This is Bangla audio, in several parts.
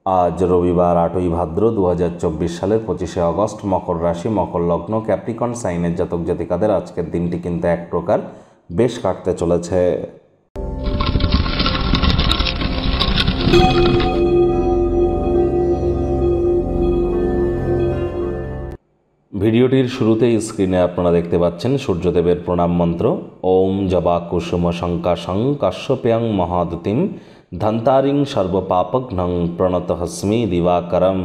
আজ রবিবার 8ই ভাদ্র 2024 সালের 25শে অগস্ট। মকর রাশি, মকর লগ্ন, ক্যাপ্রিকন সাইনের জাতক জাতিকাদের আজকের দিনটি কিন্তু এক প্রকার বেশ কাটতে চলেছে। ভিডিওটির শুরুতেই স্ক্রিনে আপনারা দেখতে পাচ্ছেন সূর্যদেবের প্রণাম মন্ত্র। ওম জবা কুসুম শঙ্কাশং কাশ্যপেয়ং মহাদতিম ধন্তারিং সর্বপাপঘ্নং প্রণতহস্মি দিবাকরম।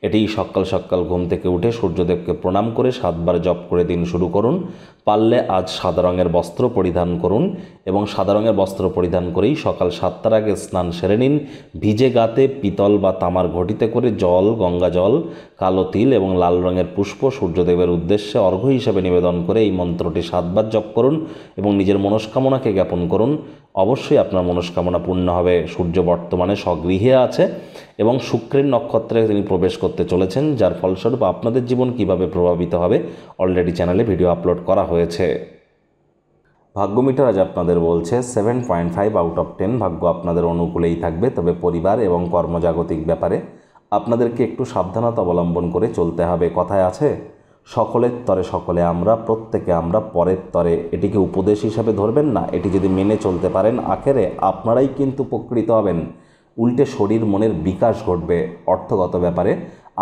এটি সকাল সকাল ঘুম থেকে উঠে সূর্যদেবকে প্রণাম করে 7 বার জপ করে দিন শুরু করুন। পারলে আজ সাদা রঙের বস্ত্র পরিধান করুন এবং সাদা রঙের বস্ত্র পরিধান করেই সকাল 7টার আগে স্নান সেরে নিন। ভিজে গাতে পিতল বা তামার ঘটিতে করে জল, গঙ্গা জল, কালো তিল এবং লাল রঙের পুষ্প সূর্যদেবের উদ্দেশ্যে অর্ঘ্য হিসেবে নিবেদন করে এই মন্ত্রটি 7 বার জপ করুন এবং নিজের মনস্কামনাকে জ্ঞাপন করুন। অবশ্যই আপনার মনস্কামনা পূর্ণ হবে। সূর্য বর্তমানে স্বগৃহে আছে এবং শুক্রের নক্ষত্রে তিনি প্রবেশ করতে চলেছেন, যার ফলস্বরূপ আপনাদের জীবন কিভাবে প্রভাবিত হবে অলরেডি চ্যানেলে ভিডিও আপলোড করা হয়েছে। ভাগ্যমিটার আজ আপনাদের বলছে 7.5 আউট অফ 10। ভাগ্য আপনাদের অনুকূলেই থাকবে, তবে পরিবার এবং কর্মজাগতিক ব্যাপারে আপনাদেরকে একটু সাবধানতা অবলম্বন করে চলতে হবে। কথায় আছে, সকলের তরে সকলে আমরা, প্রত্যেকে আমরা পরের তরে। এটিকে উপদেশ হিসাবে ধরবেন না, এটি যদি মেনে চলতে পারেন আখেরে আপনারাই কিন্তু উপকৃত হবেন। উল্টে শরীর মনের বিকাশ ঘটবে। অর্থগত ব্যাপারে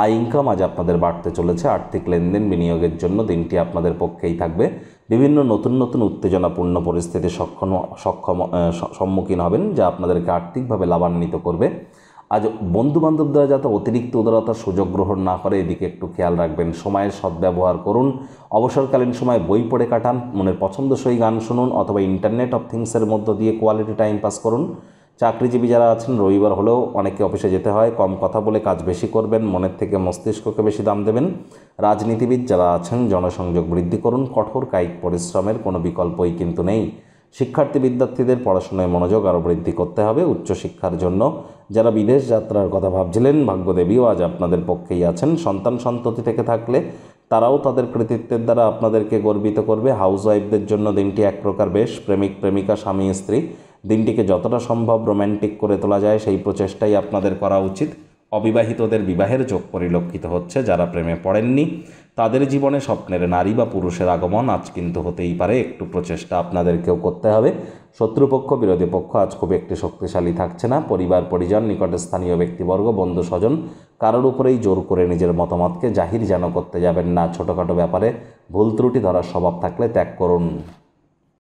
আয় ইনকাম আজ আপনাদের বাড়তে চলেছে। আর্থিক লেনদেন বিনিয়োগের জন্য দিনটি আপনাদের পক্ষেই থাকবে। বিভিন্ন নতুন নতুন উত্তেজনাপূর্ণ পরিস্থিতির সম্মুখীন হবেন, যা আপনাদেরকে আর্থিকভাবে লাভান্বিত করবে। আজ বন্ধুবান্ধব দ্বারা যাতে অতিরিক্ত উদারতার সুযোগ গ্রহণ না করে, এদিকে একটু খেয়াল রাখবেন। সময়ের সদ্ব্যবহার করুন। অবসরকালীন সময় বই পড়ে কাটান, মনের পছন্দসই গান শুনুন অথবা ইন্টারনেট অফ থিংসের মধ্য দিয়ে কোয়ালিটি টাইম পাস করুন। চাকরিজীবী যারা আছেন, রবিবার হলেও অনেকে অফিসে যেতে হয়, কম কথা বলে কাজ বেশি করবেন, মনের থেকে মস্তিষ্ককে বেশি দাম দেবেন। রাজনীতিবিদ যারা আছেন, জনসংযোগ বৃদ্ধি করুন। কঠোর কায়িক পরিশ্রমের কোনো বিকল্পই কিন্তু নেই। শিক্ষার্থী বিদ্যার্থীদের পড়াশোনায় মনোযোগ আরও বৃদ্ধি করতে হবে। উচ্চশিক্ষার জন্য যারা বিদেশ যাত্রার কথা ভাবছিলেন, ভাগ্যদেবীও আজ আপনাদের পক্ষেই আছেন। সন্তান সন্ততি থেকে থাকলে তারাও তাদের কৃতিত্বের দ্বারা আপনাদেরকে গর্বিত করবে। হাউসওয়াইফদের জন্য দিনটি এক প্রকার বেশ। প্রেমিক প্রেমিকা, স্বামী স্ত্রী দিনটিকে যতটা সম্ভব রোম্যান্টিক করে তোলা যায় সেই প্রচেষ্টাই আপনাদের করা উচিত। অবিবাহিতদের বিবাহের যোগ পরিলক্ষিত হচ্ছে। যারা প্রেমে পড়েননি তাদের জীবনে স্বপ্নের নারী বা পুরুষের আগমন আজ কিন্তু হতেই পারে। একটু প্রচেষ্টা আপনাদেরকেও করতে হবে। শত্রুপক্ষ, বিরোধী পক্ষ আজ খুব একটি শক্তিশালী থাকছে না। পরিবার পরিজন, নিকটে স্থানীয় ব্যক্তিবর্গ, বন্ধু স্বজন কারোর উপরেই জোর করে নিজের মতামতকে জাহির যেন করতে যাবেন না। ছোটোখাটো ব্যাপারে ভুল ত্রুটি ধরার স্বভাব থাকলে ত্যাগ করুন।